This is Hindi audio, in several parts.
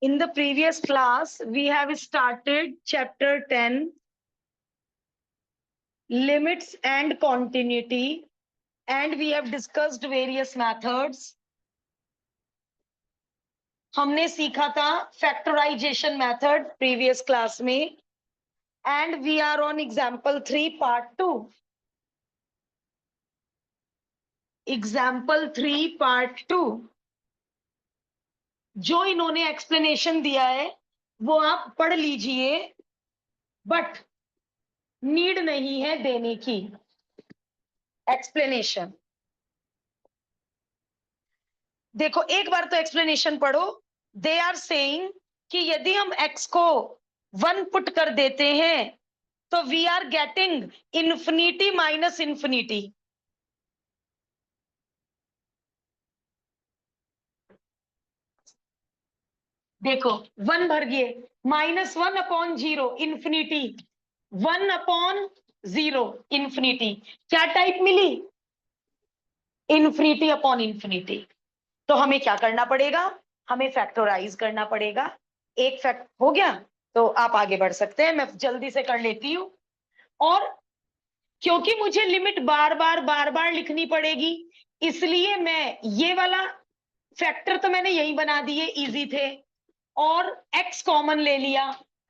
In the previous class, we have started chapter 10, limits and continuity, and we have discussed various methods. हमने सीखा था फैक्टराइजेशन मेथड प्रीवियस क्लास में, and we are on example 3 part 2. Example 3 part 2. जो इन्होंने एक्सप्लेनेशन दिया है वो आप पढ़ लीजिए, बट नीड नहीं है देने की एक्सप्लेनेशन। देखो एक बार तो एक्सप्लेनेशन पढ़ो। दे आर सेइंग कि यदि हम x को 1 पुट कर देते हैं तो we are getting infinity minus infinity. देखो 1 भर गए, -1 अपॉन 0 इन्फिनिटी, 1 अपॉन 0 इन्फिनिटी। क्या टाइप मिली? Infinity upon infinity. तो हमें क्या करना पड़ेगा? हमें फैक्टराइज करना पड़ेगा। एक फैक्ट हो गया तो आप आगे बढ़ सकते हैं, मैं जल्दी से कर लेती हूं। और क्योंकि मुझे लिमिट बार बार लिखनी पड़ेगी, इसलिए मैं ये वाला फैक्टर तो मैंने यही बना दिए, इजी थे, और x कॉमन ले लिया,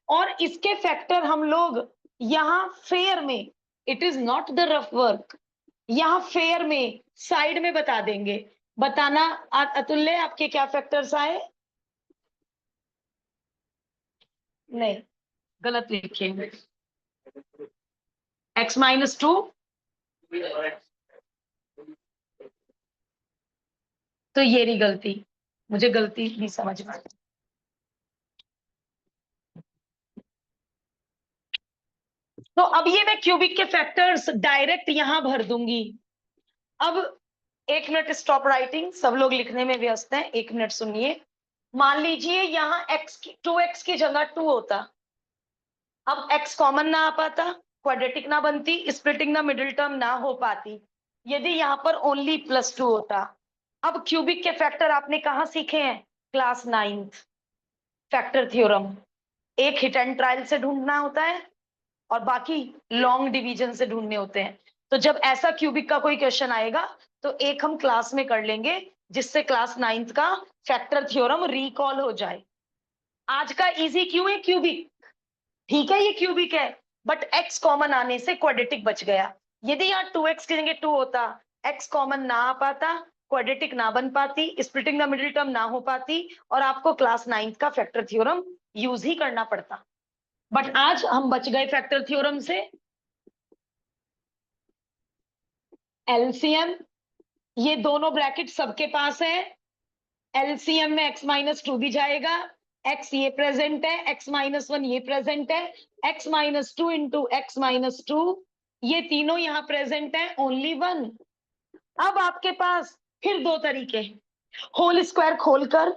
और इसके फैक्टर हम लोग यहां फेयर में, it is not the rough work, यहां फेयर में साइड में बता देंगे। बताना अतुल्य आपके क्या फैक्टर्स आए? नहीं, गलत लिखे, x-2, तो ये रही गलती, मुझे गलती नहीं समझ में। तो अब ये मैं क्यूबिक के फैक्टर्स डायरेक्ट यहां भर दूंगी। अब 1 मिनट स्टॉप राइटिंग, सब लोग लिखने में व्यस्त हैं, 1 मिनट सुनिए। मान लीजिए यहां टू एक्स की जगह 2 होता, अब x कॉमन ना आ पाता, क्वाड्रेटिक ना बनती, स्प्लिटिंग ना मिडिल टर्म ना हो पाती, यदि यहां पर ओनली +2 होता। अब क्यूबिक के फैक्टर आपने कहां सीखे हैं? Class 9th, factor theorem. एक हिट एंड ट्रायल से ढूंढना होता है और बाकी लॉन्ग डिवीजन से ढूंढने होते हैं। तो जब ऐसा क्यूबिक का कोई क्वेश्चन आएगा तो एक हम क्लास में कर लेंगे, जिससे क्लास 9th का फैक्टर थ्योरम रिकॉल हो जाए। आज का इजी क्यों है? क्यूबिक। ठीक है ये क्यूबिक है, बट x कॉमन आने से क्वाड्रेटिक बच गया। यदि यहाँ 2x की जगह 2 होता, x कॉमन ना आ पाता, क्वाड्रेटिक ना बन पाती, स्प्लिटिंग द मिडिल टर्म ना हो पाती, और आपको क्लास 9th का फैक्टर थ्योरम यूज ही करना पड़ता। बट आज हम बच गए फैक्टर थ्योरम से। एलसीएम, ये दोनों ब्रैकेट सबके पास है, एलसीएम में x-2 भी जाएगा, x ये प्रेजेंट है, x-1 ये प्रेजेंट है, x-2 इंटू x-2, ये तीनों यहाँ प्रेजेंट है, ओनली 1। अब आपके पास फिर 2 तरीके हैं, होल स्क्वायर खोलकर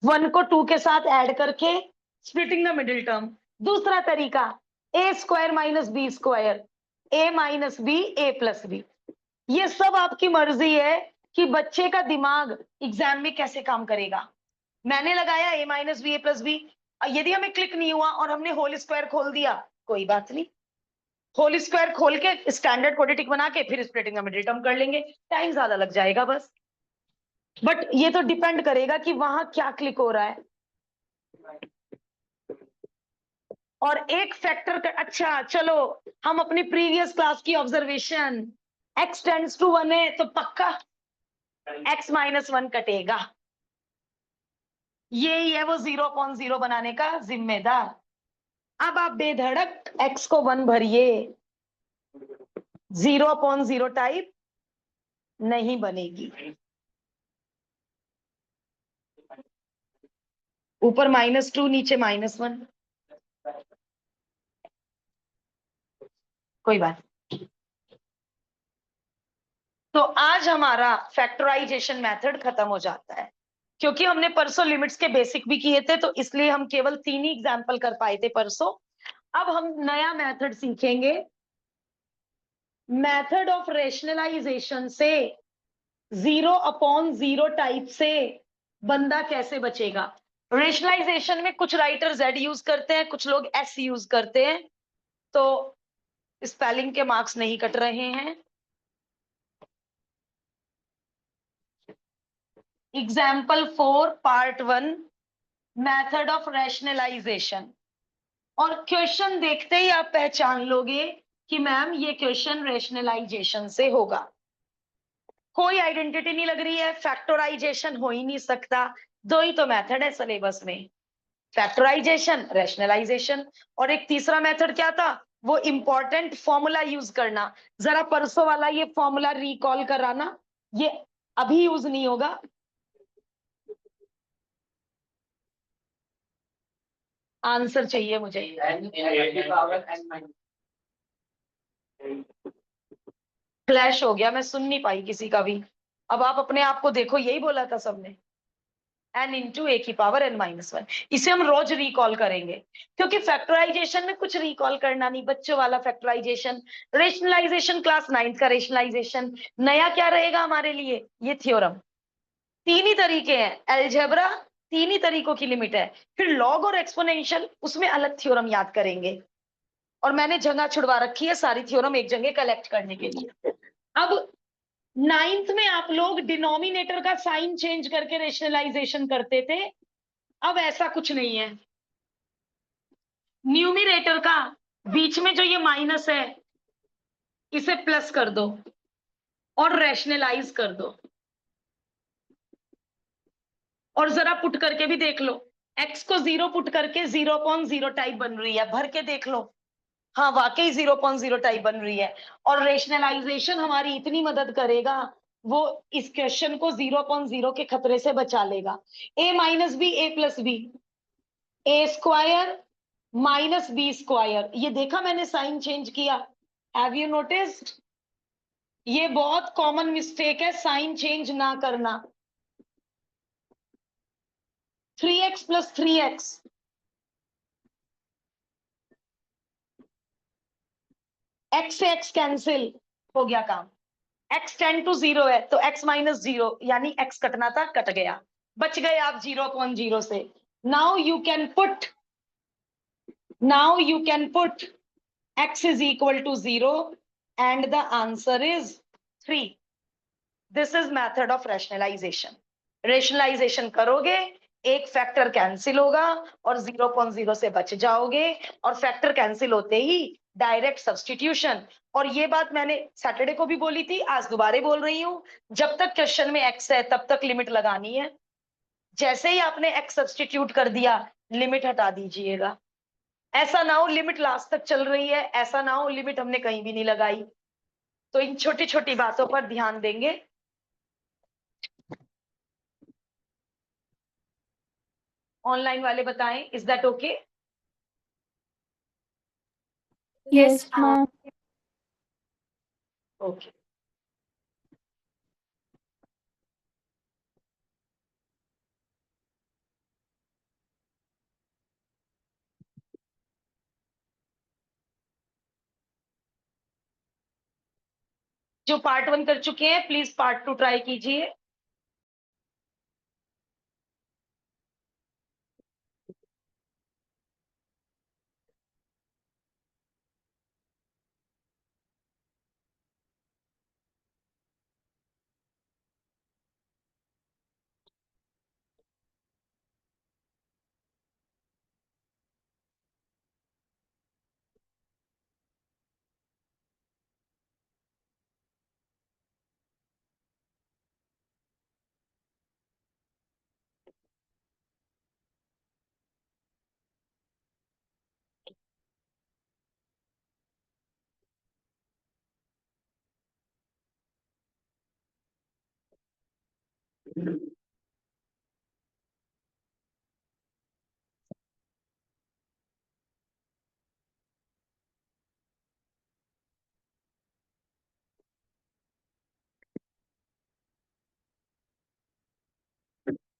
1 को 2 के साथ ऐड करके स्प्लिटिंग द मिडिल टर्म। दूसरा तरीका a square minus B square, a minus B a plus B. ये सब आपकी मर्जी है कि बच्चे का दिमाग एग्जाम में कैसे काम करेगा। मैंने लगाया a minus B a plus B, यदि हमें क्लिक नहीं हुआ और हमने होल स्क्वायर खोल दिया, कोई बात नहीं, होल स्क्वायर खोल के स्टैंडर्ड क्वाड्रेटिक बना के फिर स्प्लिटिंग द मिडिल टर्म कर लेंगे, टाइम ज्यादा लग जाएगा बस। बट ये तो डिपेंड करेगा कि वहां क्या क्लिक हो रहा है। और एक फैक्टर का, अच्छा चलो हम अपनी प्रीवियस क्लास की ऑब्जर्वेशन, x टेंड्स टू 1 है तो पक्का x-1 कटेगा, यही है वो 0/0 बनाने का जिम्मेदार। अब आप बेधड़क x को 1 भरिए, 0/0 टाइप नहीं बनेगी। ऊपर -2 नीचे -1, कोई बात। तो आज हमारा फैक्टराइजेशन मेथड खत्म हो जाता है, क्योंकि हमने परसों लिमिट्स के बेसिक भी किए थे, तो इसलिए हम केवल 3 ही एग्जाम्पल कर पाए थे परसों। अब हम नया मेथड सीखेंगे, मेथड ऑफ रेशनलाइजेशन से 0/0 टाइप से बंदा कैसे बचेगा? रेशनलाइजेशन में कुछ राइटर जेड यूज करते हैं, कुछ लोग एस यूज करते हैं, तो स्पेलिंग के मार्क्स नहीं कट रहे हैं। Example 4 part 1, method of rationalisation. और क्वेश्चन देखते ही आप पहचान लोगे कि मैम ये क्वेश्चन रैशनलाइजेशन से होगा। कोई आइडेंटिटी नहीं लग रही है, फैक्टराइजेशन हो ही नहीं सकता। दो ही तो मेथड है सिलेबस में, फैक्टराइजेशन, रैशनलाइजेशन। और एक तीसरा मेथड क्या था, वो इंपॉर्टेंट फॉर्मूला यूज करना। जरा परसों वाला ये फॉर्मूला रिकॉल कराना, ये अभी यूज नहीं होगा। आंसर चाहिए मुझे। फ्लैश हो गया, मैं सुन नहीं पाई किसी का भी। अब आप अपने आप को देखो, यही बोला था सबने, n इंटू ए की पावर n-1। इसे हम रोज रिकॉल करेंगे, क्योंकि फैक्टराइजेशन में कुछ रिकॉल करना नहीं, बच्चों वाला फैक्टराइजेशन। रेशनलाइजेशन क्लास 9th का रेशनलाइजेशन। नया क्या रहेगा हमारे लिए, ये थ्योरम। तीन ही तरीके हैं, अलजेब्रा, तीन ही तरीकों की लिमिट है। फिर लॉग और एक्सपोनेंशियल, उसमें अलग थ्योरम याद करेंगे। और मैंने जगह छुड़वा रखी है सारी थ्योरम एक जगह कलेक्ट करने के लिए। अब 9th में आप लोग डिनोमिनेटर का साइन चेंज करके रेशनलाइजेशन करते थे, अब ऐसा कुछ नहीं है। न्यूमिरेटर का बीच में जो ये माइनस है, इसे प्लस कर दो और रैशनलाइज कर दो। और जरा पुट करके भी देख लो, x को 0 पुट करके 0.0 टाइप बन रही है, भर के देख लो। हाँ वाकई 0.0 टाइप बन रही है। और रेशनलाइजेशन हमारी इतनी मदद करेगा, वो इस क्वेश्चन को 0.0 के खतरे से बचा लेगा। a minus B, A plus B, A square minus B square. ये देखा मैंने साइन चेंज किया, हैव यू नोटिस्ड? ये बहुत कॉमन मिस्टेक है, साइन चेंज ना करना। 3x प्लस 3x, x से x कैंसिल हो गया काम। x टेंड टू 0 है तो x माइनस 0, यानी x कटना था, कट गया, बच गए आप 0.0 से। Now you can put, now you can put x is equal to 0 and the answer is 3। This is method of rationalisation. Rationalisation करोगे, एक फैक्टर कैंसिल होगा और 0.0 से बच जाओगे। और फैक्टर कैंसिल होते ही डायरेक्ट सब्स्टिट्यूशन। और ये बात मैंने सैटरडे को भी बोली थी, आज दोबारा बोल रही हूं, जब तक क्वेश्चन में एक्स है तब तक लिमिट लगानी है। जैसे ही आपने एक्स सब्स्टिट्यूट कर दिया, लिमिट हटा दीजिएगा। ऐसा ना हो लिमिट लास्ट तक चल रही है, ऐसा ना हो लिमिट हमने कहीं भी नहीं लगाई। तो इन छोटी छोटी बातों पर ध्यान देंगे। ऑनलाइन वाले बताएं, is that okay? Yes ma'am. Okay. जो पार्ट 1 कर चुके हैं प्लीज पार्ट 2 ट्राई कीजिए।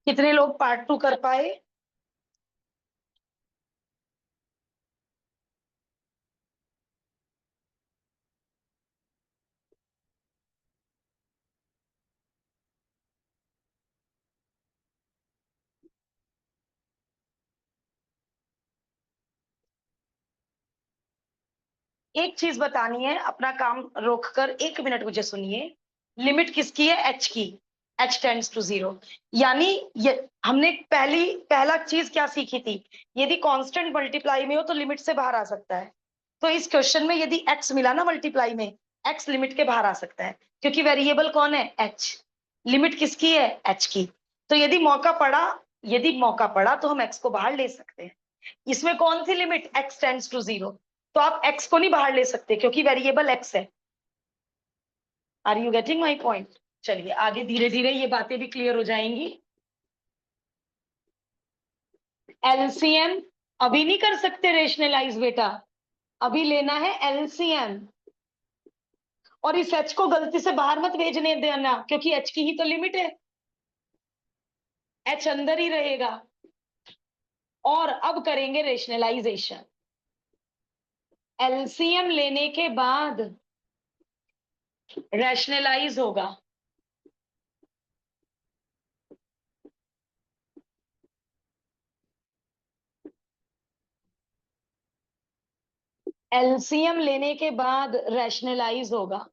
कितने लोग पार्ट 2 कर पाए? एक चीज बतानी है, अपना काम रोककर 1 मिनट मुझे सुनिए। लिमिट किसकी है? एच की। H tends to 0। यानी ये हमने पहला चीज क्या सीखी थी? यदि कांस्टेंट मल्टीप्लाई में हो तो लिमिट से बाहर आ सकता है। तो इस क्वेश्चन में यदि एक्स मिला ना मल्टीप्लाई में, एक्स लिमिट के बाहर आ सकता है, क्योंकि वेरिएबल कौन है? एच। लिमिट किसकी है? एच की। तो यदि मौका पड़ा तो हम एक्स को बाहर ले सकते हैं। इसमें कौन सी लिमिट? X tends to 0। तो आप एक्स को नहीं बाहर ले सकते क्योंकि वेरिएबल एक्स है। Are you getting my point? चलिए आगे धीरे धीरे ये बातें भी क्लियर हो जाएंगी। एलसीएम अभी नहीं कर सकते रेशनलाइज बेटा, अभी लेना है एलसीएम। और इस एच को गलती से बाहर मत भेजने देना, क्योंकि एच की ही तो लिमिट है, एच अंदर ही रहेगा। और अब करेंगे रेशनलाइजेशन। एलसीएम लेने के बाद रैशनलाइज होगा। एलसीएम लेने के बाद रैशनलाइज होगा।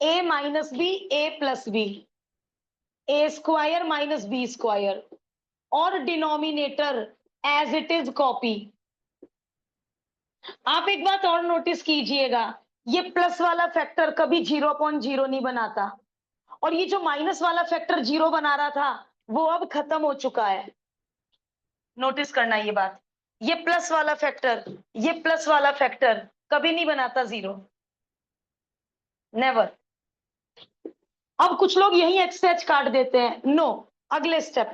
A minus B, A plus B, A square minus B square, और denominator as it is copy. आप एक बात और नोटिस कीजिएगा, ये प्लस वाला फैक्टर कभी 0/0 नहीं बनाता, और ये जो माइनस वाला फैक्टर 0 बना रहा था वो अब खत्म हो चुका है। नोटिस करना ये बात, ये प्लस वाला फैक्टर कभी नहीं बनाता 0, नेवर। अब कुछ लोग यही एक्स से एच काट देते हैं। नो, अगले स्टेप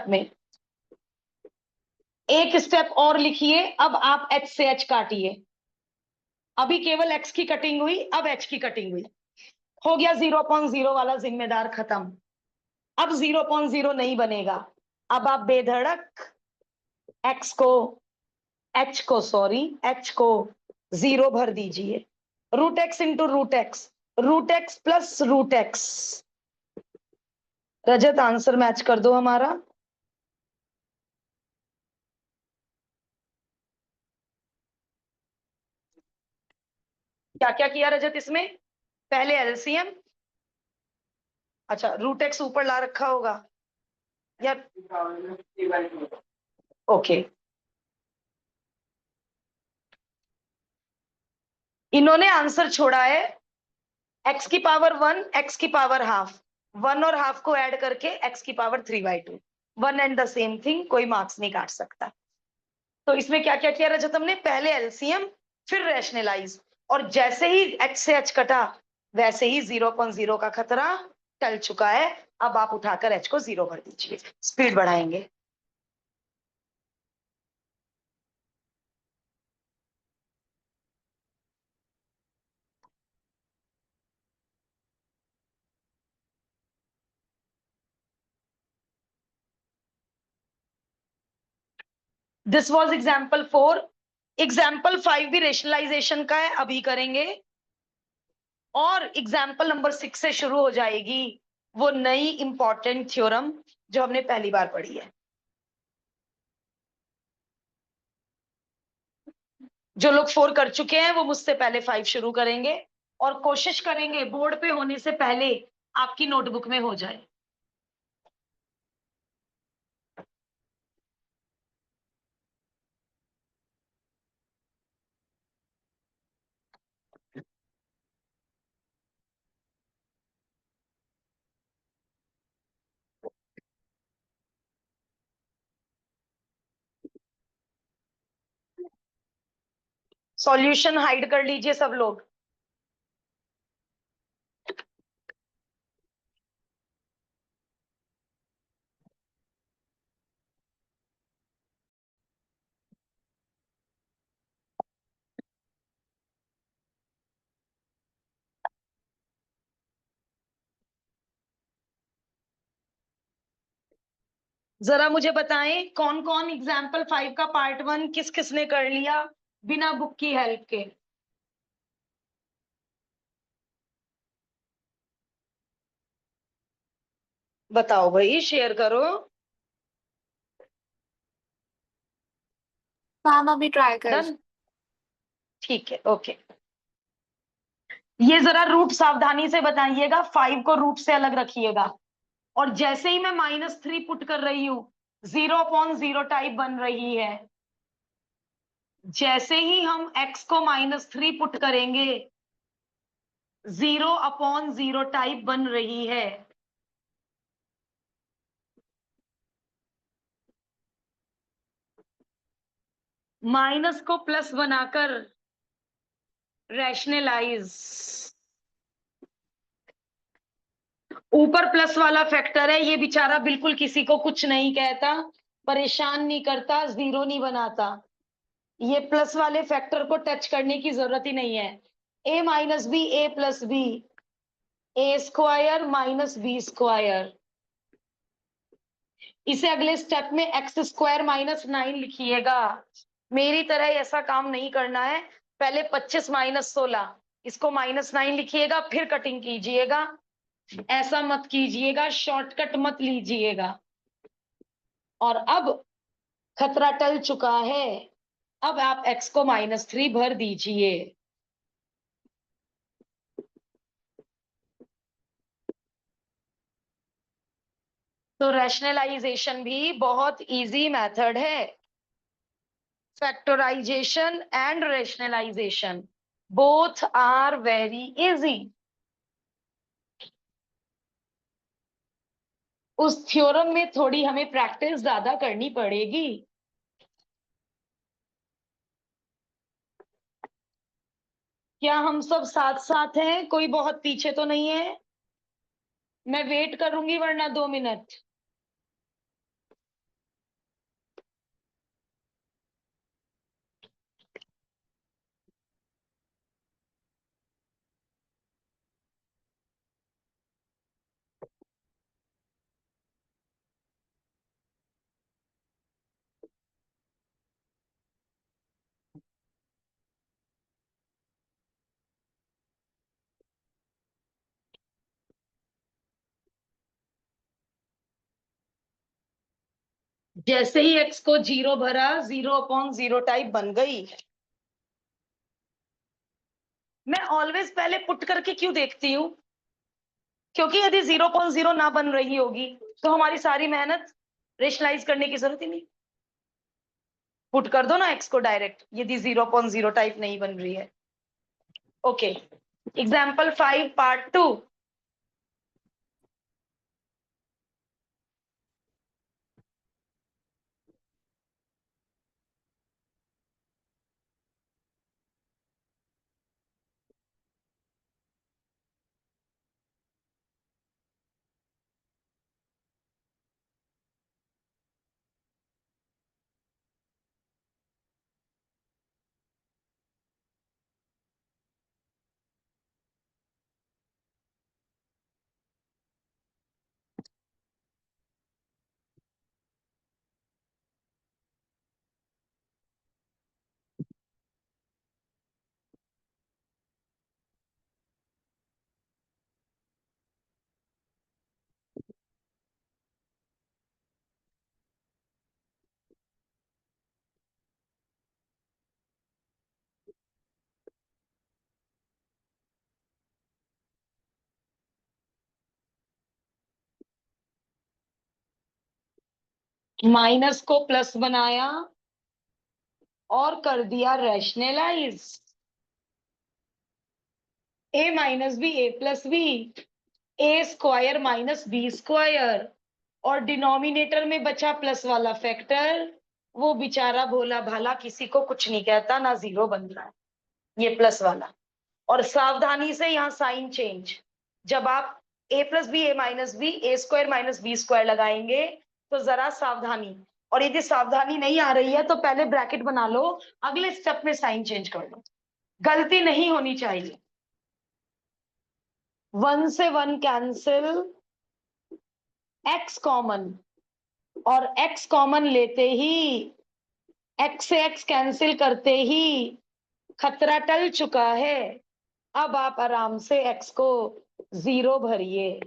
में एक स्टेप और लिखिए। अब आप एच से एच काटिए। अभी केवल एक्स की कटिंग हुई, अब एच की कटिंग हुई। हो गया 0/0 वाला जिम्मेदार खत्म। अब 0/0 नहीं बनेगा। अब आप बेधड़क एच को 0 भर दीजिए। Root x into root x plus root x. Rajat answer match कर दो हमारा। क्या क्या किया रजत इसमें? पहले एलसीएम, अच्छा रूट एक्स ऊपर ला रखा होगा या? ओके, इन्होंने आंसर छोड़ा है एक्स की पावर 1, एक्स की पावर हाफ। 1 और हाफ को ऐड करके एक्स की power 3/2। 1 and the same thing, कोई मार्क्स नहीं काट सकता। तो इसमें क्या क्या किया रजत हमने? पहले एलसीएम, फिर रैशनलाइज, और जैसे ही एच से एच कटा वैसे ही 0/0 का खतरा टल चुका है। अब आप उठाकर एच को 0 भर दीजिए। स्पीड बढ़ाएंगे। This was example 4। एग्जाम्पल 5 भी रेशनलाइजेशन का है, अभी करेंगे। और एग्जाम्पल नंबर 6 से शुरू हो जाएगी वो नई इंपॉर्टेंट थ्योरम जो हमने पहली बार पढ़ी है। जो लोग 4 कर चुके हैं वो मुझसे पहले 5 शुरू करेंगे, और कोशिश करेंगे बोर्ड पे होने से पहले आपकी नोटबुक में हो जाए। सॉल्यूशन हाइड कर लीजिए सब लोग। जरा मुझे बताएं कौन कौन एग्जाम्पल 5 का पार्ट 1 किस किसने कर लिया बिना बुक की हेल्प के? बताओ भाई, शेयर करो। मैम अभी ट्राई कर। डन। ठीक है, ओके। ये जरा रूट सावधानी से बताइएगा, 5 को रूट से अलग रखिएगा। और जैसे ही मैं -3 पुट कर रही हूं, 0/0 टाइप बन रही है। जैसे ही हम x को -3 पुट करेंगे, 0/0 टाइप बन रही है। माइनस को प्लस बनाकर रैशनलाइज। ऊपर प्लस वाला फैक्टर है, ये बेचारा बिल्कुल किसी को कुछ नहीं कहता, परेशान नहीं करता, जीरो नहीं बनाता। ये प्लस वाले फैक्टर को टच करने की जरूरत ही नहीं है। a minus B A plus B, A square minus B square. इसे अगले स्टेप में x² -9 लिखिएगा। मेरी तरह ऐसा काम नहीं करना है। पहले 25 -16, इसको -9 लिखिएगा, फिर कटिंग कीजिएगा। ऐसा मत कीजिएगा, शॉर्टकट मत लीजिएगा। और अब खतरा टल चुका है। अब आप x को -3 भर दीजिए। तो रैशनलाइजेशन भी बहुत इजी मेथड है। Factorisation and rationalisation both are very easy. उस थ्योरम में थोड़ी हमें प्रैक्टिस ज्यादा करनी पड़ेगी। क्या हम सब साथ साथ हैं? कोई बहुत पीछे तो नहीं है? मैं वेट करूंगी वरना 2 मिनट। जैसे ही x को 0 भरा, 0/0 टाइप बन गई। मैं ऑलवेज पहले पुट करके क्यों देखती हूँ? क्योंकि यदि 0/0 ना बन रही होगी तो हमारी सारी मेहनत रेशनलाइज करने की जरूरत ही नहीं। पुट कर दो ना x को डायरेक्ट, यदि 0/0 टाइप नहीं बन रही है। Okay, example 5 part 2। माइनस को प्लस बनाया और कर दिया rationalise. a minus B A plus B, A square minus B square. और डिनोमिनेटर में बचा प्लस वाला फैक्टर, वो बेचारा भोला भाला किसी को कुछ नहीं कहता, ना जीरो बन रहा है, ये प्लस वाला। और सावधानी से यहाँ साइन चेंज। जब आप a plus B A minus B A square minus B square लगाएंगे तो जरा सावधानी। और यदि सावधानी नहीं आ रही है तो पहले ब्रैकेट बना लो, अगले स्टेप में साइन चेंज कर लो। गलती नहीं होनी चाहिए। 1 से 1 कैंसिल, x कॉमन, और x कॉमन लेते ही, x से x कैंसिल करते ही खतरा टल चुका है। अब आप आराम से x को 0 भरिए।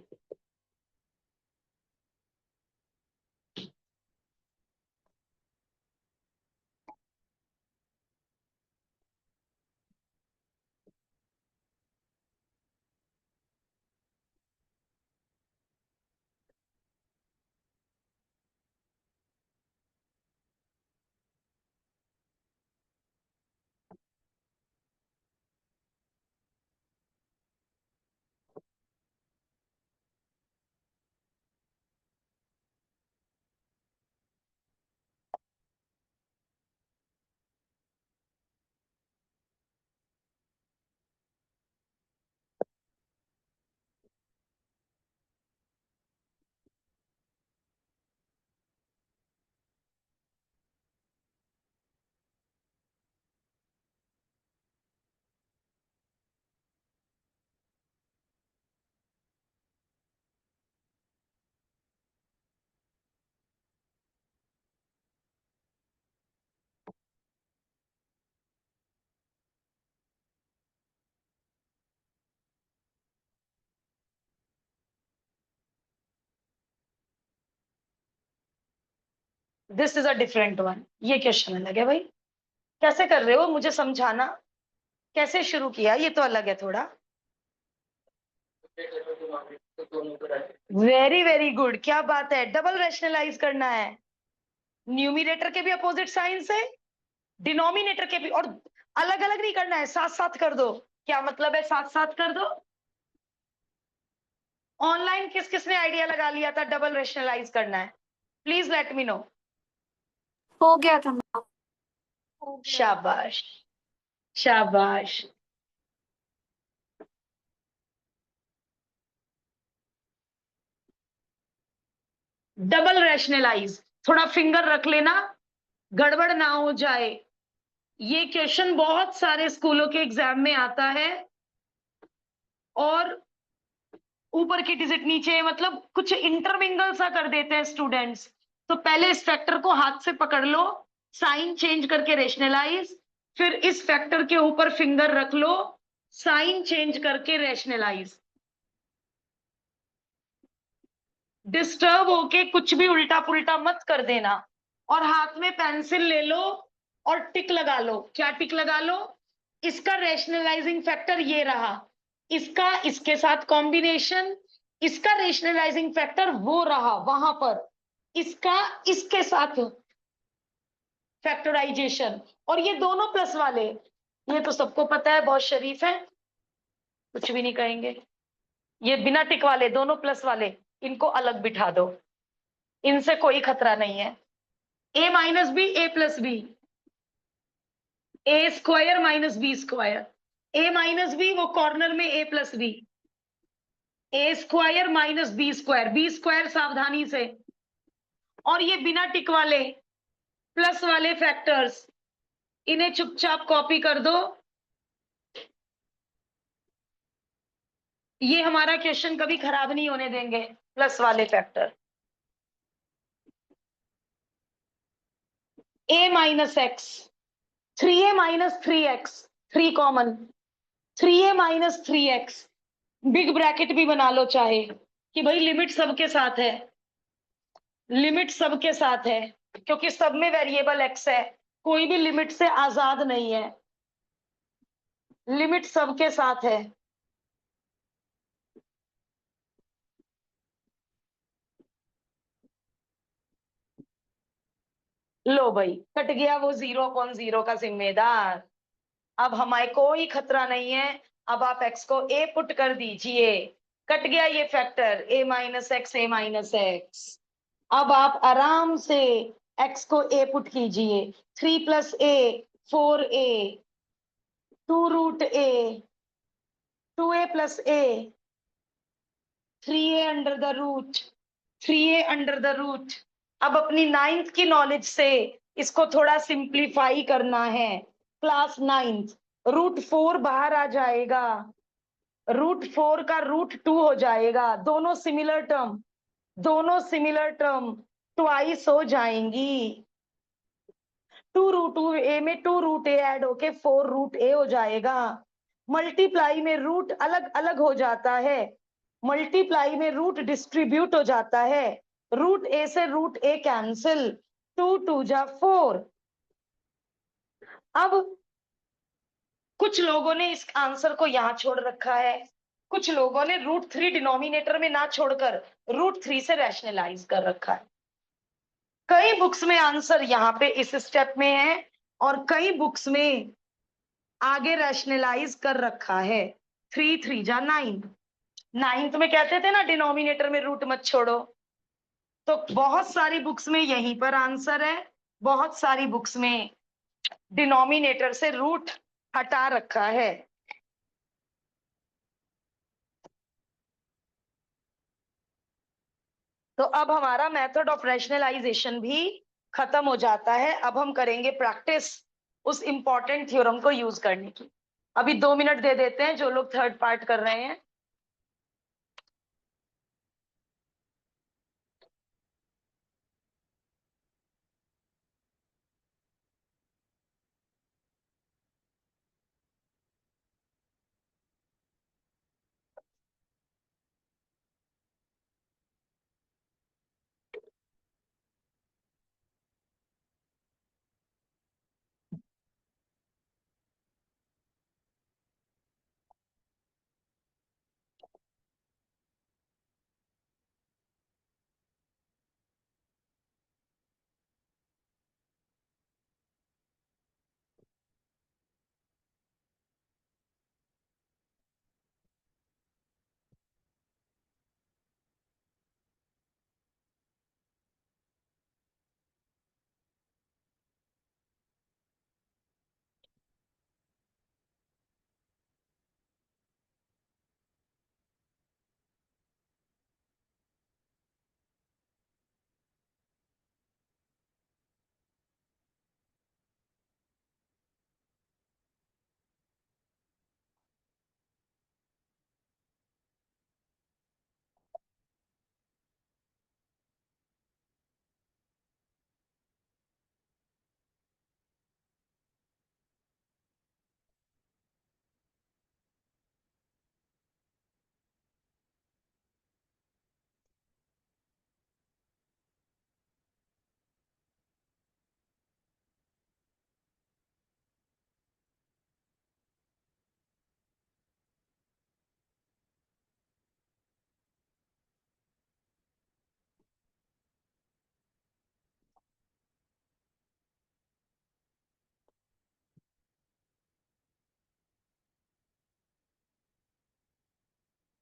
This is a different one. ये क्वेश्चन अलग है भाई, कैसे कर रहे हो मुझे समझाना, कैसे शुरू किया, ये तो अलग है थोड़ा। वेरी वेरी गुड, क्या बात है, डबल रैशनलाइज करना है। न्यूमिनेटर के भी अपोजिट साइन से, डिनोमिनेटर के भी, और अलग अलग नहीं करना है, साथ साथ कर दो। क्या मतलब है साथ साथ कर दो? ऑनलाइन किस किसने आइडिया लगा लिया था डबल रैशनलाइज करना है? Please let me know. हो गया था मैम। शाबाश, शाबाश। डबल रैशनलाइज, थोड़ा फिंगर रख लेना, गड़बड़ ना हो जाए। ये क्वेश्चन बहुत सारे स्कूलों के एग्जाम में आता है, और ऊपर की डिजिट नीचे, मतलब कुछ इंटरमिंगल सा कर देते हैं स्टूडेंट्स। तो पहले इस फैक्टर को हाथ से पकड़ लो, साइन चेंज करके रेशनलाइज, फिर इस फैक्टर के ऊपर फिंगर रख लो, साइन चेंज करके रेशनलाइज। डिस्टर्ब होके कुछ भी उल्टा पुल्टा मत कर देना। और हाथ में पेंसिल ले लो और टिक लगा लो। क्या टिक लगा लो? इसका रेशनलाइजिंग फैक्टर ये रहा, इसका इसके साथ कॉम्बिनेशन, इसका रेशनलाइजिंग फैक्टर वो रहा वहां पर, इसका इसके साथ फैक्टराइजेशन, और ये दोनों प्लस वाले, ये तो सबको पता है, बहुत शरीफ है, कुछ भी नहीं कहेंगे। ये बिना टिक वाले दोनों प्लस वाले, इनको अलग बिठा दो, इनसे कोई खतरा नहीं है। A minus B, A plus B, A square minus B square, a minus b वो कॉर्नर में a plus B, A square minus B square, b square सावधानी से, और ये बिना टिक वाले प्लस वाले फैक्टर्स, इन्हें चुपचाप कॉपी कर दो। ये हमारा क्वेश्चन कभी खराब नहीं होने देंगे, प्लस वाले factor. A minus x, 3a minus 3x, 3 common, 3a minus 3x, big bracket भी बना लो चाहे, कि भाई लिमिट सबके साथ है, लिमिट सबके साथ है, क्योंकि सब में वेरिएबल x है, कोई भी लिमिट से आजाद नहीं है, लिमिट सबके साथ है। लो भाई, कट गया वो 0/0 का जिम्मेदार, अब हमारे कोई खतरा नहीं है। अब आप x को a पुट कर दीजिए, कट गया ये factor, a minus x, a minus x. अब आप आराम से x को a पुट कीजिए, 3 plus a 4a, 2√a, 2a plus a, 3a under the root, 3a under the root. अब अपनी नाइन्थ की नॉलेज से इसको थोड़ा सिंप्लीफाई करना है, क्लास नाइन्थ, √4 बाहर आ जाएगा, √4 का √2 हो जाएगा, दोनों सिमिलर टर्म, दोनों सिमिलर टर्म ट्वाइस हो जाएंगी। 2√2a में 2√a ऐड होके 4√a हो जाएगा। मल्टीप्लाई में रूट अलग अलग हो जाता है, मल्टीप्लाई में रूट डिस्ट्रीब्यूट हो जाता है, √a से √a कैंसिल, 2 2 जा 4। अब कुछ लोगों ने इस आंसर को यहां छोड़ रखा है, कुछ लोगों ने √3 डिनोमिनेटर में ना छोड़कर √3 से रैशनलाइज कर रखा है। कई बुक्स में आंसर यहाँ पे इस स्टेप में है, और कई बुक्स में आगे रैशनलाइज कर रखा है। 3 3 जा 9, नाइन्थ में कहते थे ना डिनोमिनेटर में रूट मत छोड़ो, तो बहुत सारी बुक्स में यहीं पर आंसर है, बहुत सारी बुक्स में डिनोमिनेटर से रूट हटा रखा है। तो अब हमारा मेथड ऑफ रैशनलाइजेशन भी खत्म हो जाता है। अब हम करेंगे प्रैक्टिस उस इंपॉर्टेंट थ्योरम को यूज करने की। अभी 2 मिनट दे देते हैं जो लोग थर्ड पार्ट कर रहे हैं।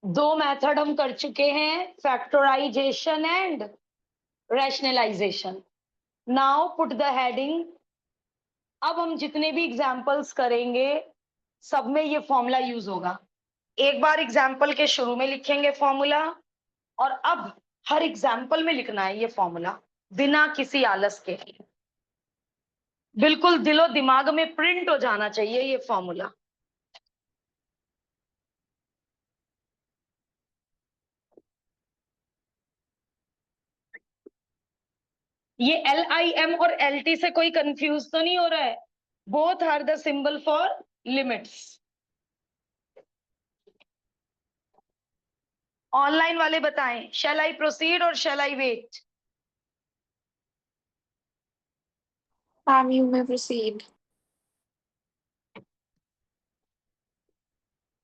दो मेथड हम कर चुके हैं, factorisation and rationalisation. Now put the heading. अब हम जितने भी एग्जाम्पल्स करेंगे सब में ये फॉर्मूला यूज होगा। एक बार एग्जाम्पल के शुरू में लिखेंगे फॉर्मूला, और अब हर एग्जाम्पल में लिखना है ये फॉर्मूला, बिना किसी आलस के। बिल्कुल दिलो दिमाग में प्रिंट हो जाना चाहिए ये फॉर्मूला। ये LIM और LT से कोई कंफ्यूज तो नहीं हो रहा है? Both are the symbol for limits. Online वाले बताएं, शैल आई प्रोसीड और shall I wait? Ma'am you may proceed.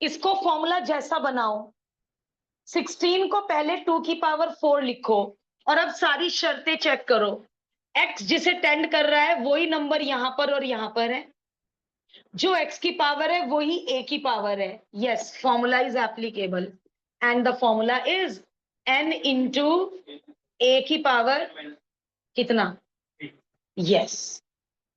इसको फॉर्मूला जैसा बनाओ। 16 को पहले 2 की पावर 4 लिखो, और अब सारी शर्तें चेक करो। x जिसे टेंड कर रहा है वही नंबर यहां पर और यहां पर है, जो x की पावर है वही a की पावर है। Yes, formula is applicable and the formula is n into a की पावर कितना? यस,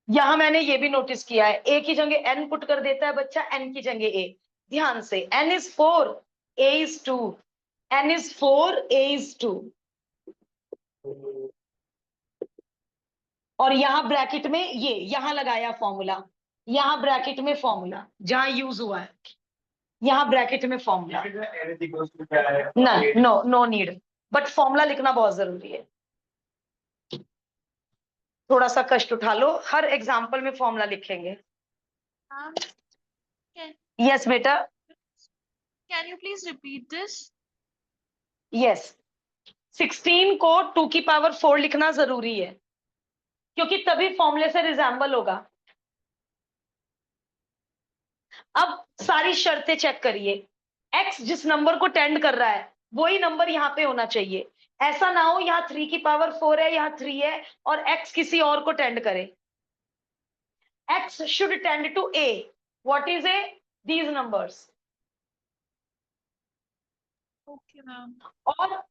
यहां मैंने ये भी नोटिस किया है, a की जगह n पुट कर देता है बच्चा, n की जगह a। ध्यान से, n is 4, a is 2, n is 4, a is 2। और यहां ब्रैकेट में ये, यहां लगाया फॉर्मूला, यहां ब्रैकेट में फॉर्मूला जहां यूज हुआ है, यहां ब्रैकेट में फॉर्मूला। ना, no no need, but formula लिखना बहुत जरूरी है। थोड़ा सा कष्ट उठा लो, हर एग्जाम्पल में फॉर्मूला लिखेंगे। Ma'am, can, यस बेटा, can you please repeat this? Yes. 16 को 2 की पावर 4 लिखना जरूरी है, क्योंकि तभी फॉर्मूले से रिजेंबल होगा। अब सारी शर्तें चेक करिए। x जिस नंबर को टेंड कर रहा है वही नंबर यहां पे होना चाहिए। ऐसा ना हो यहाँ 3 की पावर 4 है, यहाँ 3 है, और x किसी और को टेंड करे। x should tend to a. What is a? These numbers. Okay, ma'am. और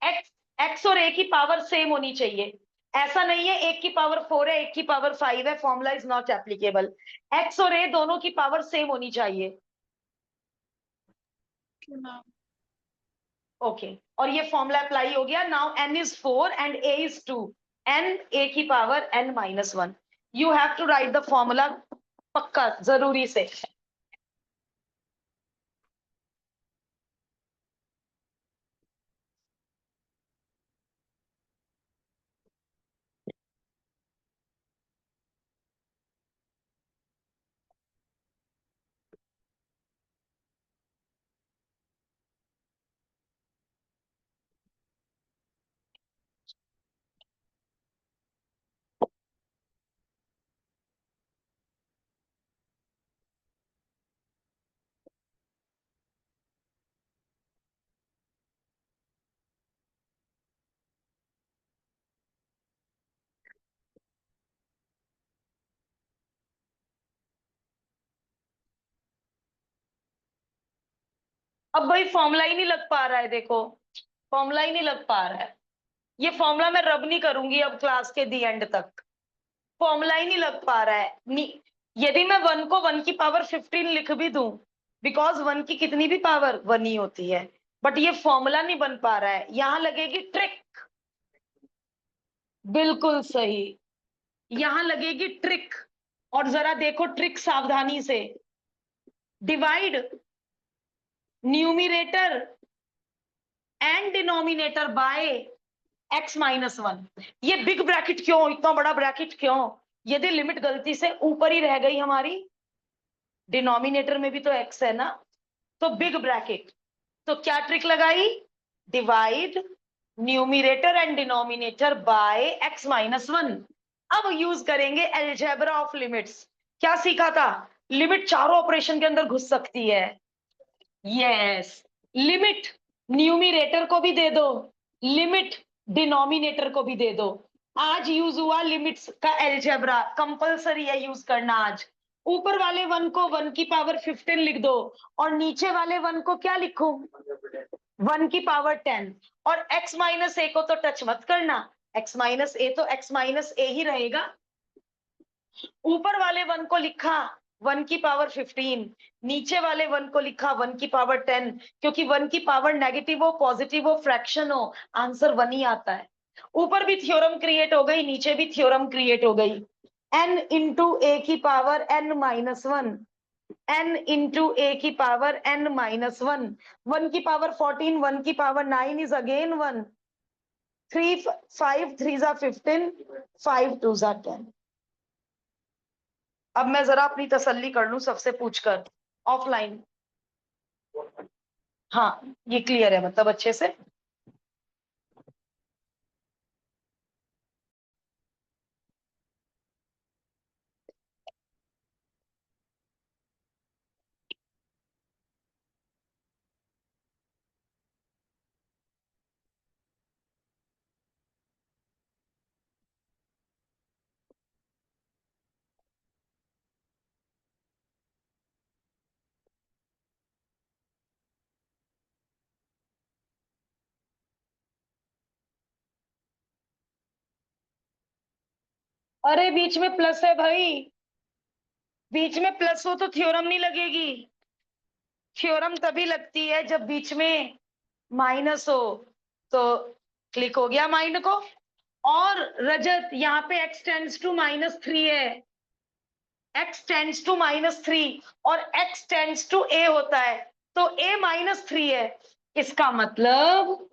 x और a की पावर सेम होनी चाहिए। ऐसा नहीं है एक की पावर 4 है, एक की पावर 5 है, formula is not applicable. x और a दोनों की पावर सेम होनी चाहिए। Okay, ma'am. ओके, और ये फॉर्मूला अप्लाई हो गया। Now n is 4 and a is 2, n a की power n minus 1। You have to write the formula, पक्का जरूरी से। अब भाई फॉर्मूला ही नहीं लग पा रहा है, देखो फॉर्मूला ही नहीं लग पा रहा है। ये फॉर्मूला मैं रब नहीं करूंगी अब क्लास के दी एंड तक, फॉर्मूला ही नहीं लग पा रहा है। यदि मैं 1 को 1 की पावर 15 लिख भी दूं, बिकॉज 1 की कितनी भी पावर 1 ही होती है, बट ये फॉर्मूला नहीं बन पा रहा है। यहां लगेगी ट्रिक, बिल्कुल सही, यहां लगेगी ट्रिक। और जरा देखो ट्रिक सावधानी से। Divide numerator and denominator by x minus 1। ये बिग ब्रैकेट क्यों, इतना बड़ा ब्रैकेट क्यों? यदि लिमिट गलती से ऊपर ही रह गई हमारी, डिनोमिनेटर में भी तो x है ना, तो बिग ब्रैकेट। तो क्या ट्रिक लगाई? Divide numerator and denominator by x minus 1। अब यूज करेंगे अलजेब्रा ऑफ लिमिट्स। क्या सीखा था? लिमिट चारों ऑपरेशन के अंदर घुस सकती है। यस, लिमिट न्यूमिरेटर को भी दे दो, लिमिट डिनोमिनेटर को भी दे दो। आज यूज हुआ लिमिट्स का अलजेब्रा, कंपलसरी है यूज करना आज। ऊपर वाले 1 को 1 की पावर 15 लिख दो, और नीचे वाले 1 को क्या लिखूं? 1 की पावर 10 और x माइनस ए को तो टच मत करना, x माइनस ए तो x माइनस ए ही रहेगा। ऊपर वाले 1 को लिखा 1 की पावर 15, नीचे वाले 1 को लिखा 1 की पावर 10, क्योंकि 1 की पावर नेगेटिव हो पॉजिटिव हो फ्रैक्शन हो आंसर 1 ही आता है। ऊपर भी थ्योरम क्रिएट हो गई, नीचे भी थ्योरम क्रिएट हो गई। n इंटू ए की power n minus 1, n into a की पावर n माइनस 1, 1 की पावर 14, 1 की पावर 9 इज अगेन 1, 3 5 3 जा 15, 5 2 जा 10। अब मैं जरा अपनी तसल्ली कर लूं सबसे पूछकर ऑफलाइन। हाँ ये क्लियर है मतलब अच्छे से। अरे बीच में प्लस है भाई, बीच में प्लस हो तो थ्योरम नहीं लगेगी। थ्योरम तभी लगती है जब बीच में माइनस हो, तो क्लिक हो गया माइंड को। और रजत यहाँ पे x टेंड्स टू -3 है, x टेंड्स टू -3 और x टेंड्स टू a होता है, तो a -3 है, इसका मतलब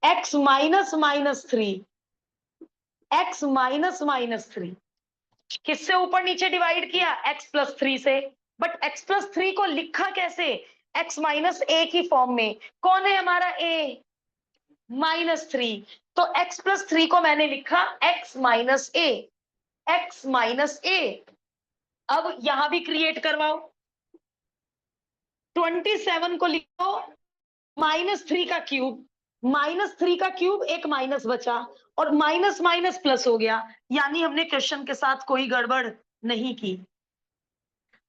x माइनस -3, x माइनस -3 किससे ऊपर नीचे डिवाइड किया, x प्लस 3 से। बट x प्लस 3 को लिखा कैसे, x माइनस a की फॉर्म में। कौन है हमारा a, -3, तो x प्लस 3 को मैंने लिखा x minus a, x minus a। अब यहां भी क्रिएट करवाओ, 27 को लिखो -3 का क्यूब, -3 का क्यूब एक माइनस बचा और माइनस माइनस प्लस हो गया, यानी हमने क्वेश्चन के साथ कोई गड़बड़ नहीं की।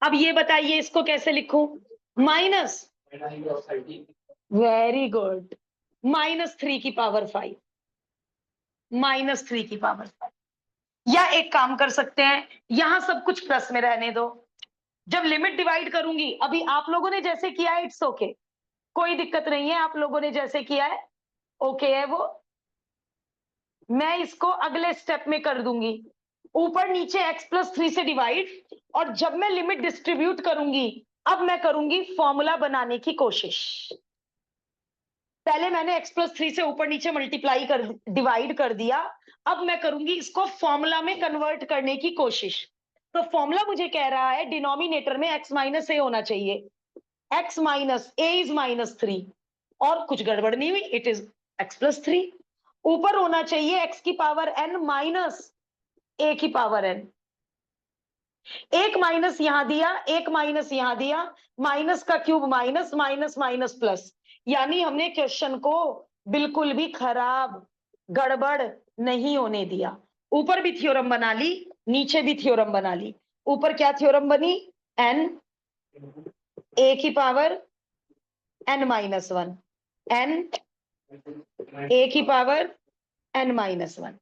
अब ये बताइए इसको कैसे लिखूं, माइनस, वेरी गुड, -3 की पावर 5, -3 की पावर 5। या एक काम कर सकते हैं, यहां सब कुछ प्लस में रहने दो, जब लिमिट डिवाइड करूंगी, अभी आप लोगों ने जैसे किया है इट्स ओके, कोई दिक्कत नहीं है, आप लोगों ने जैसे किया है ओके है वो। मैं इसको अगले स्टेप में कर दूंगी, ऊपर नीचे x प्लस 3 से डिवाइड, और जब मैं लिमिट डिस्ट्रीब्यूट करूंगी, अब मैं करूंगी फॉर्मूला बनाने की कोशिश। पहले मैंने x प्लस 3 से ऊपर नीचे मल्टीप्लाई कर डिवाइड कर दिया, अब मैं करूंगी इसको फॉर्मूला में कन्वर्ट करने की कोशिश। तो फॉर्मूला मुझे कह रहा है डिनोमिनेटर में x माइनस ए होना चाहिए, x माइनस ए इज -3, और कुछ गड़बड़ नहीं हुई, इट इज x प्लस 3। ऊपर होना चाहिए x की पावर n माइनस a की पावर n, एक माइनस यहां दिया, एक माइनस यहां दिया, माइनस का cube minus, minus minus plus, यानी हमने क्वेश्चन को बिल्कुल भी खराब गड़बड़ नहीं होने दिया। ऊपर भी थ्योरम बना ली, नीचे भी थ्योरम बना ली। ऊपर क्या थ्योरम बनी, n a की power n minus 1, n a की पावर n माइनस 1,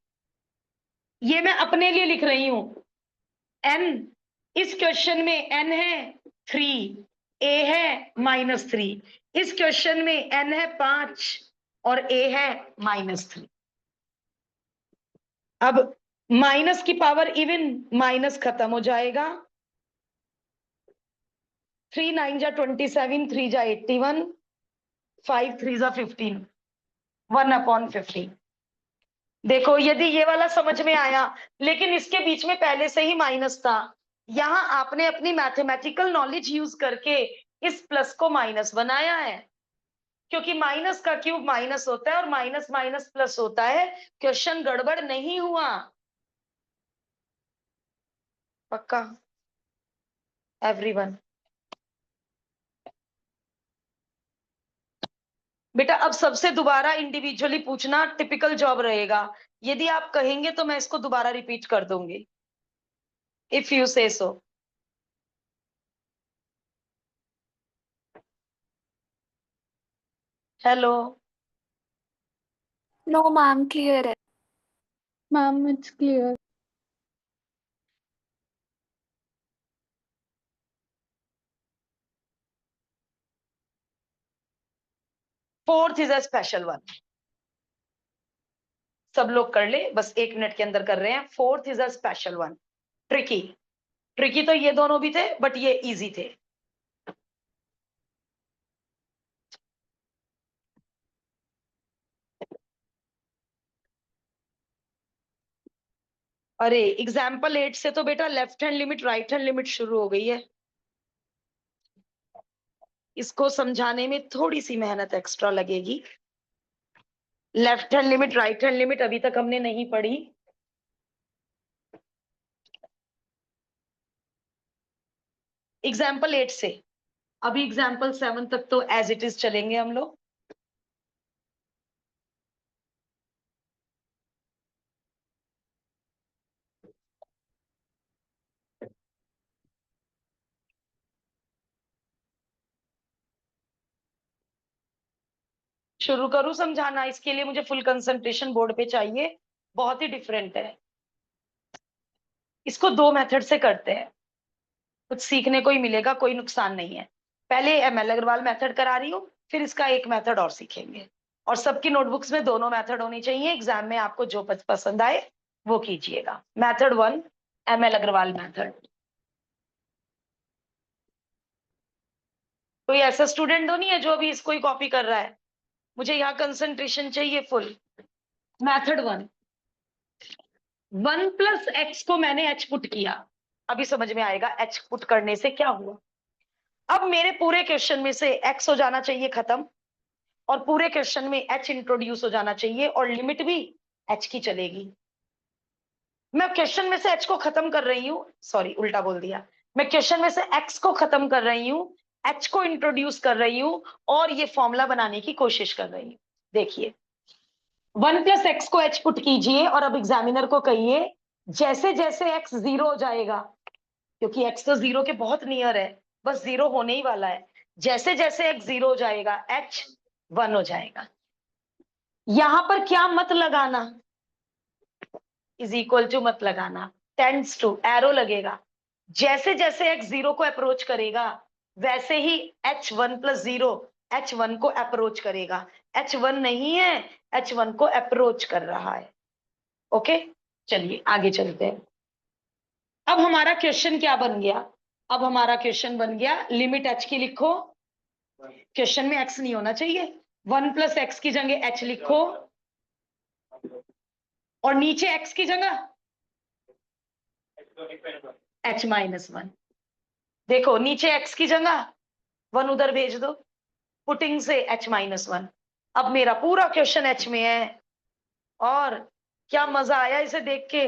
ये मैं अपने लिए लिख रही हूं। n इस क्वेश्चन में n है 3, a है -3, इस क्वेश्चन में n है 5 और a है -3। अब माइनस की पावर इवन, माइनस खत्म हो जाएगा, 3 9 जा 27, 3 जा 81, 5 3 जा 15, 1/15। देखो यदि ये वाला समझ में आया, लेकिन इसके बीच में पहले से ही माइनस था, यहां आपने अपनी मैथमेटिकल नॉलेज यूज करके इस प्लस को माइनस बनाया है, क्योंकि माइनस का क्यूब माइनस होता है और माइनस माइनस प्लस होता है, क्वेश्चन गड़बड़ नहीं हुआ, पक्का एवरीवन। बेटा अब सबसे दोबारा इंडिविजुअली पूछना टिपिकल जॉब रहेगा, यदि आप कहेंगे तो मैं इसको दोबारा रिपीट कर दूंगी, if you say so. Hello, No, ma'am, clear it. Ma'am, it's clear. Fourth is a special one. सब लोग कर ले, बस 1 मिनट के अंदर कर रहे हैं। Fourth is a special one. Tricky, tricky तो ये दोनों भी थे, बट ये इजी थे। अरे एग्जाम्पल 8 से तो बेटा left hand limit right hand limit शुरू हो गई है। इसको समझाने में थोड़ी सी मेहनत एक्स्ट्रा लगेगी। Left hand limit right hand limit अभी तक हमने नहीं पढ़ी। एग्जाम्पल 8 से अभी एग्जाम्पल 7 तक तो एज इट इज चलेंगे हम लोग। शुरू करूं समझाना? इसके लिए मुझे फुल कंसंट्रेशन बोर्ड पे चाहिए। बहुत ही डिफरेंट है। इसको 2 मेथड से करते हैं, कुछ सीखने को ही मिलेगा, कोई नुकसान नहीं है। पहले ML अग्रवाल मेथड करा रही हूँ, फिर इसका एक मेथड और सीखेंगे। और सबकी नोटबुक्स में दोनों मेथड होनी चाहिए। एग्जाम में आपको जो पसंद आए वो कीजिएगा। Method 1 ML Agarwal method. कोई ऐसा स्टूडेंट तो नहीं है जो अभी इसको ही कॉपी कर रहा है? मुझे यहाँ कंसंट्रेशन चाहिए फुल। मेथड 1, 1 + x को मैंने h पुट किया। अभी समझ में आएगा h पुट करने से क्या हुआ। अब मेरे पूरे क्वेश्चन में से x हो जाना चाहिए खत्म, और पूरे क्वेश्चन में h इंट्रोड्यूस हो जाना चाहिए, और लिमिट भी h की चलेगी। मैं क्वेश्चन में से h को खत्म कर रही हूँ, सॉरी उल्टा बोल दिया। मैं क्वेश्चन में से x को खत्म कर रही हूँ, h को इंट्रोड्यूस कर रही हूँ, और ये फॉर्मूला बनाने की कोशिश कर रही हूँ। देखिए 1 + x को h पुट कीजिए, और अब एग्जामिनर को कहिए जैसे जैसे x 0 हो जाएगा, क्योंकि x तो 0 के बहुत नियर है, बस 0 होने ही वाला है। जैसे जैसे x 0 हो जाएगा h 1 हो जाएगा। यहां पर क्या मत लगाना, इज इक्वल टू मत लगाना, टेंड्स टू एरो लगेगा। जैसे जैसे x 0 को अप्रोच करेगा, वैसे ही h1 + 0 h1 को अप्रोच करेगा। h1 नहीं है, h1 को अप्रोच कर रहा है। ओके, चलिए आगे चलते हैं। अब हमारा क्वेश्चन क्या बन गया? अब हमारा क्वेश्चन बन गया लिमिट h की लिखो। क्वेश्चन में x नहीं होना चाहिए। 1 + x की जगह h लिखो, और नीचे x की जगह h - 1। देखो नीचे x की जगह 1 उधर भेज दो, पुटिंग से h - 1। अब मेरा पूरा क्वेश्चन h में है, और क्या मजा आया इसे देख के,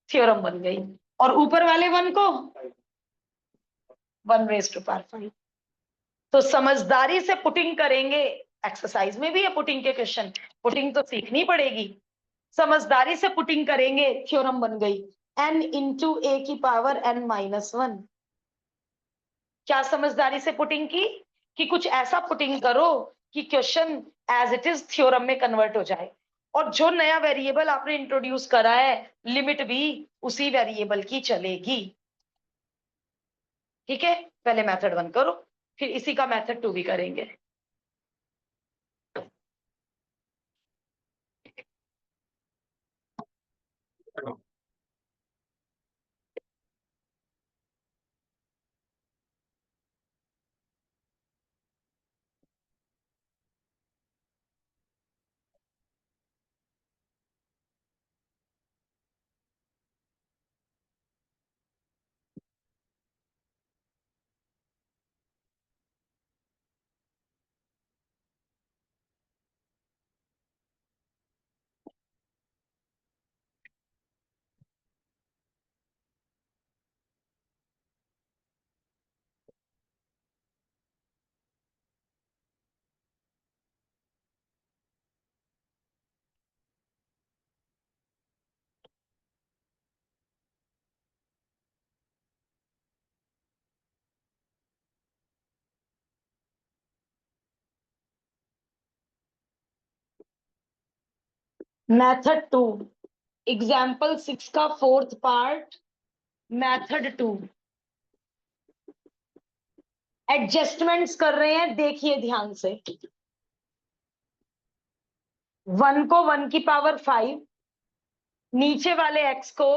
थ्योरम बन गई। और ऊपर वाले 1 को 1⁵ तो समझदारी से पुटिंग करेंगे। एक्सरसाइज में भी है पुटिंग के क्वेश्चन, पुटिंग तो सीखनी पड़ेगी। समझदारी से पुटिंग करेंगे, थ्योरम बन गई। n × a⁻n - 1। क्या समझदारी से पुटिंग की? कि कुछ ऐसा पुटिंग करो कि question as it is theorem में कन्वर्ट हो जाए, और जो नया वेरिएबल आपने इंट्रोड्यूस करा है लिमिट भी उसी वेरिएबल की चलेगी। ठीक है, पहले मेथड 1 करो, फिर इसी का मेथड 2 भी करेंगे। मेथड 2, एग्जाम्पल 6 का 4th पार्ट, मेथड 2। एडजस्टमेंट्स कर रहे हैं, देखिए ध्यान से। 1 को 1 की पावर 5, नीचे वाले x को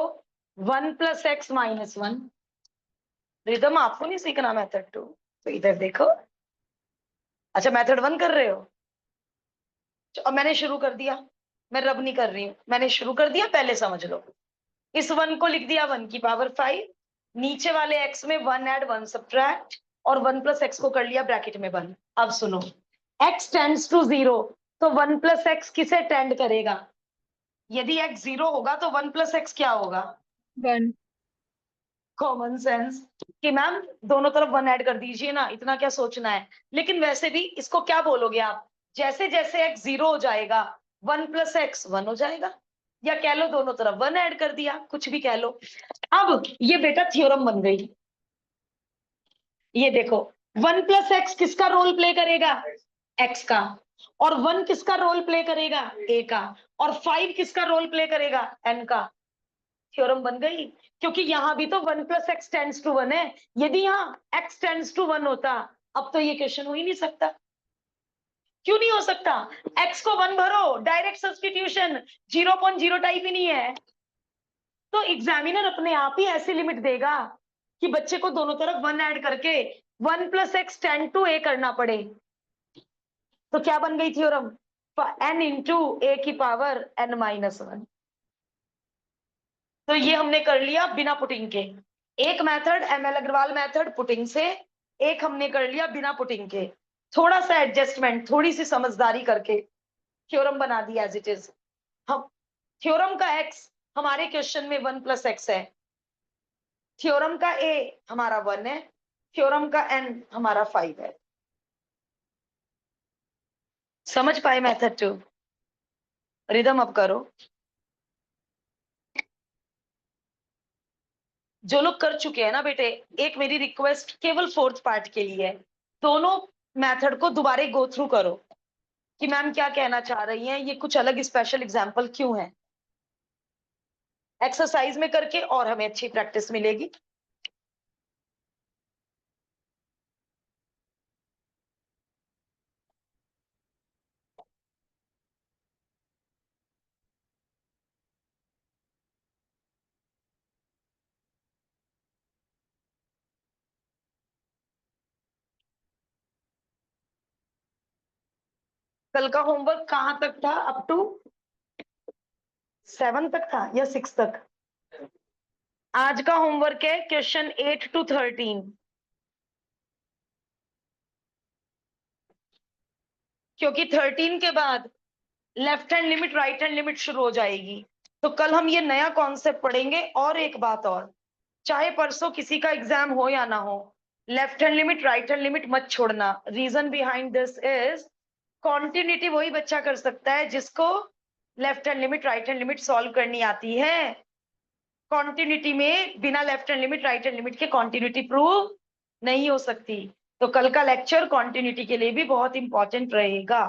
1 + x - 1। रिदम आपको नहीं सीखना मेथड 2, तो इधर देखो। अच्छा मेथड 1 कर रहे हो, अब मैंने शुरू कर दिया, मैं रब नहीं कर रही हूं, मैंने शुरू कर दिया, पहले समझ लो। इस 1 को लिख दिया 1 की पावर 5, नीचे वाले x में 1 ऐड 1 सब्ट्रैक्ट, और 1 + x को कर लिया ब्रैकेट में 1। अब सुनो, x टेंड्स टू 0, तो 1 + x किसे टेंड करेगा? यदि x 0 होगा तो 1 + x क्या होगा? 1. कॉमन सेंस कि मैम दोनों तरफ 1 ऐड कर दीजिए ना, इतना क्या सोचना है। लेकिन वैसे भी इसको क्या बोलोगे आप? जैसे जैसे x 0 हो जाएगा 1 + x 1 हो जाएगा, या कह लो दोनों तरफ 1 ऐड कर दिया, कुछ भी कह लो। अब ये बेटा थ्योरम बन गई। ये देखो 1 + x किसका रोल प्ले करेगा? x का। और 1 किसका रोल प्ले करेगा? a का। और 5 किसका रोल प्ले करेगा? n का। थ्योरम बन गई, क्योंकि यहां भी तो 1 + x टेंड्स टू 1 है। यदि यहाँ x टेंड्स टू 1 होता, अब तो ये क्वेश्चन हो ही नहीं सकता। क्यों नहीं हो सकता? x को 1 भरो, डायरेक्ट सब्स्टिट्यूशन, 0.0 टाइप ही नहीं है। तो एग्जामिनर अपने आप ही ऐसी लिमिट देगा कि बच्चे को दोनों तरफ 1 ऐड करके 1 + x टेंड टू a करना पड़े। तो क्या बन गई थ्योरम? n × a की पावर n - 1। तो ये हमने कर लिया बिना पुटिंग के। एक method ML Agarwal method putting से, एक हमने कर लिया बिना पुटिंग के। थोड़ा सा एडजस्टमेंट, थोड़ी सी समझदारी करके थ्योरम बना दिया एज इट इज। हम थ्योरम का x हमारे क्वेश्चन में 1 + x है, थ्योरम का a हमारा 1 है, थ्योरम का n हमारा 5 है। समझ पाए मेथड 2? रिदम अब करो। जो लोग कर चुके हैं ना बेटे, एक मेरी रिक्वेस्ट केवल 4th पार्ट के लिए है, दोनों मेथड को दोबारा गो थ्रू करो कि मैम क्या कहना चाह रही हैं, ये कुछ अलग स्पेशल एग्जांपल क्यों है। एक्सरसाइज में करके और हमें अच्छी प्रैक्टिस मिलेगी। कल का होमवर्क कहां तक था? अप टू 7 तक था या 6 तक? आज का होमवर्क है क्वेश्चन 8 to 13। क्योंकि 13 के बाद left hand limit right hand limit शुरू हो जाएगी, तो कल हम ये नया कॉन्सेप्ट पढ़ेंगे। और एक बात और, चाहे परसों किसी का एग्जाम हो या ना हो, left hand limit right hand limit मत छोड़ना। Reason behind this is, continuity वही बच्चा कर सकता है जिसको left hand limit right hand limit solve करनी आती है। कॉन्टिन्यूटी में बिना left hand limit right hand limit के कॉन्टिन्यूटी प्रूव नहीं हो सकती। तो कल का लेक्चर कॉन्टिन्यूटी के लिए भी बहुत इंपॉर्टेंट रहेगा।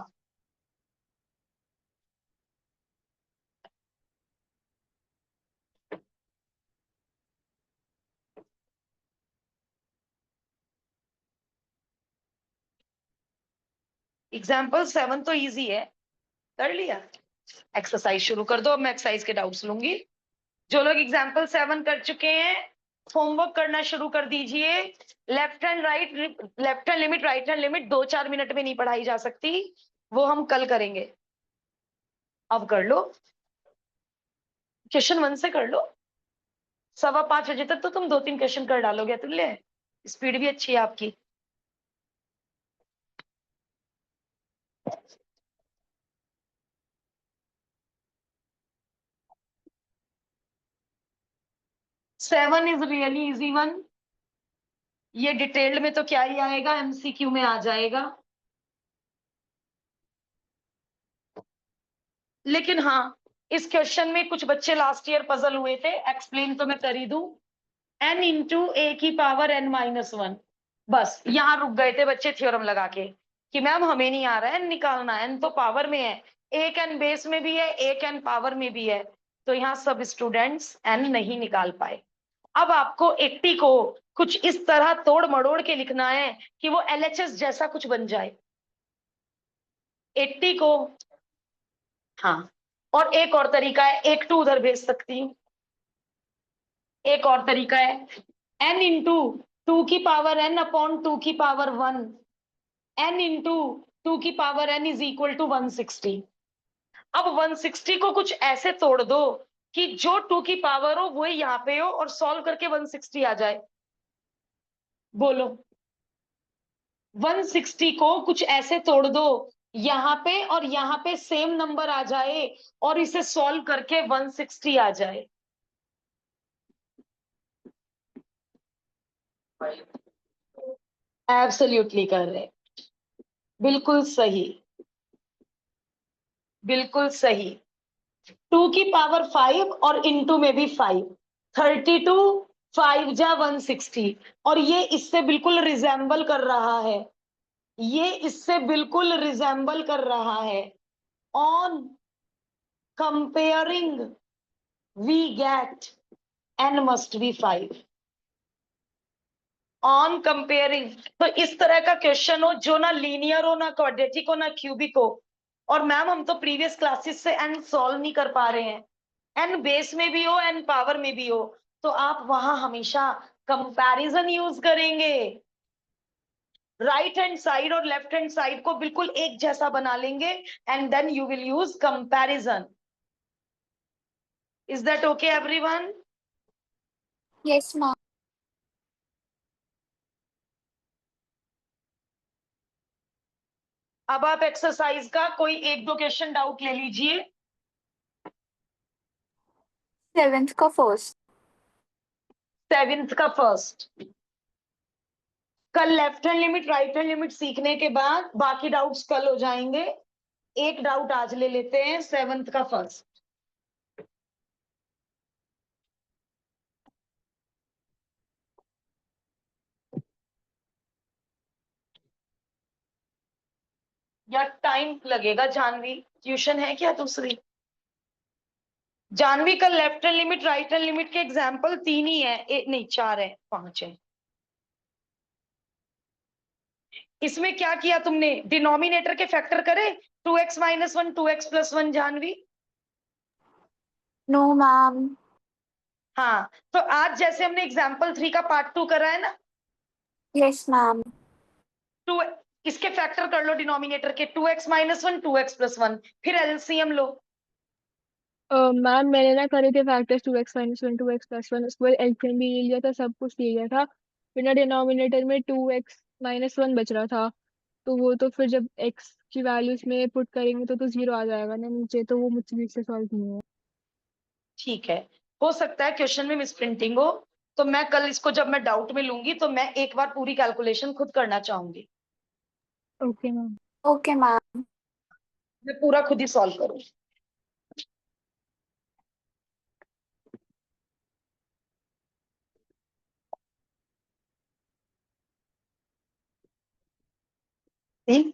एग्जाम्पल 7 तो इजी है, कर लिया। एक्सरसाइज शुरू कर दो, अब मैं एक्सरसाइज के डाउट्स लूंगी। जो लोग एग्जाम्पल 7 कर चुके हैं, होमवर्क करना शुरू कर दीजिए। Left hand limit right hand limit 2-4 minute में नहीं पढ़ाई जा सकती, वो हम कल करेंगे। अब कर लो, क्वेश्चन 1 से कर लो। 5:15 बजे तक तो तुम 2-3 क्वेश्चन कर डालोगे तुल्य, स्पीड भी अच्छी है आपकी। Seven is really easy one. ये डिटेल्ड में तो क्या ही आएगा, MCQ में आ जाएगा। लेकिन हाँ, इस क्वेश्चन में कुछ बच्चे लास्ट ईयर पजल हुए थे, एक्सप्लेन तो मैं कर ही दूं। n × a की पावर n - 1, बस यहां रुक गए थे बच्चे थ्योरम लगा के कि मैम हमें नहीं आ रहा है n निकालना, n तो पावर में है, एक n बेस में भी है, एक n पावर में भी है, तो यहाँ सब स्टूडेंट्स n नहीं निकाल पाए। अब आपको 80 को कुछ इस तरह तोड़ मड़ोड़ के लिखना है कि वो LHS जैसा कुछ बन जाए 80 को। हाँ, और एक और तरीका है, एक 2 उधर भेज सकती हूँ। एक और तरीका है n इंटू 2 की पावर n अपॉन 2 की पावर 1, n इंटू 2 की power n is equal to 160। अब 160 को कुछ ऐसे तोड़ दो कि जो 2 की पावर हो वो यहाँ पे हो और सॉल्व करके 160 आ जाए। बोलो, 160 को कुछ ऐसे तोड़ दो यहाँ पे और यहाँ पे सेम नंबर आ जाए और इसे सॉल्व करके 160 आ जाए। एब्सोल्युटली कर रहे, बिल्कुल सही, बिल्कुल सही। 2 की पावर 5 और इनटू में भी 5, 32, 5 जा 160, और ये इससे बिल्कुल रिजेंबल कर रहा है, ये इससे बिल्कुल रिजेंबल कर रहा है। On comparing we get n must be 5। On comparing, तो इस तरह का क्वेश्चन हो जो ना लीनियर हो, ना क्वाड्रेटिक हो, ना क्यूबिक हो, और मैम हम तो प्रीवियस क्लासेस से n सॉल्व नहीं कर पा रहे हैं, n बेस में भी हो n पावर में भी हो, तो आप वहां हमेशा कंपैरिजन यूज करेंगे। राइट हैंड साइड और लेफ्ट हैंड साइड को बिल्कुल एक जैसा बना लेंगे and then you will use comparison. Is that okay everyone? Yes, ma'am. अब आप एक्सरसाइज का कोई एक दो क्वेश्चन डाउट ले लीजिए। 7th का first. 7th का फर्स्ट। कल left hand limit right hand limit सीखने के बाद बाकी डाउट्स कल हो जाएंगे। एक डाउट आज ले लेते हैं, 7th का फर्स्ट। या टाइम लगेगा जानवी, ट्यूशन है क्या दूसरी? जानवी कल left hand limit right hand limit के एग्जाम्पल 3 ही है, नहीं 4 है, 5 है। इसमें क्या किया तुमने, डिनोमिनेटर के फैक्टर करे, 2x minus 1 2x plus 1 Janvi? No, ma'am. हाँ, तो आज जैसे हमने एग्जाम्पल 3 का पार्ट 2 करा है ना, Yes, ma'am. 2 इसके फैक्टर कर लो डिनोमिनेटर के, 2x माइनस 1 2x प्लस 1, फिर एलसीएम लो। मैम मैंने ना करे थे फैक्टर्स 2x-1 2x+1, उसके बाद एलसीएम भी ले लिया था, सब कुछ ले लिया था, फिर ना डिनोमिनेटर में 2x-1 बच रहा था, तो वो तो फिर जब x की वैल्यूज में पुट करेंगे तो 0 आ जाएगा ना नीचे, तो वो मुझसे से सॉल्व नहीं हुआ। ठीक है, हो सकता है क्वेश्चन में मिसप्रिंटिंग हो, तो मैं कल इसको जब मैं डाउट में लूंगी तो मैं एक बार पूरी कैलकुलेशन खुद करना चाहूंगी। Okay ma'am. Okay, ma'am. मैं पूरा खुद ही सॉल्व करूँ। ठीक,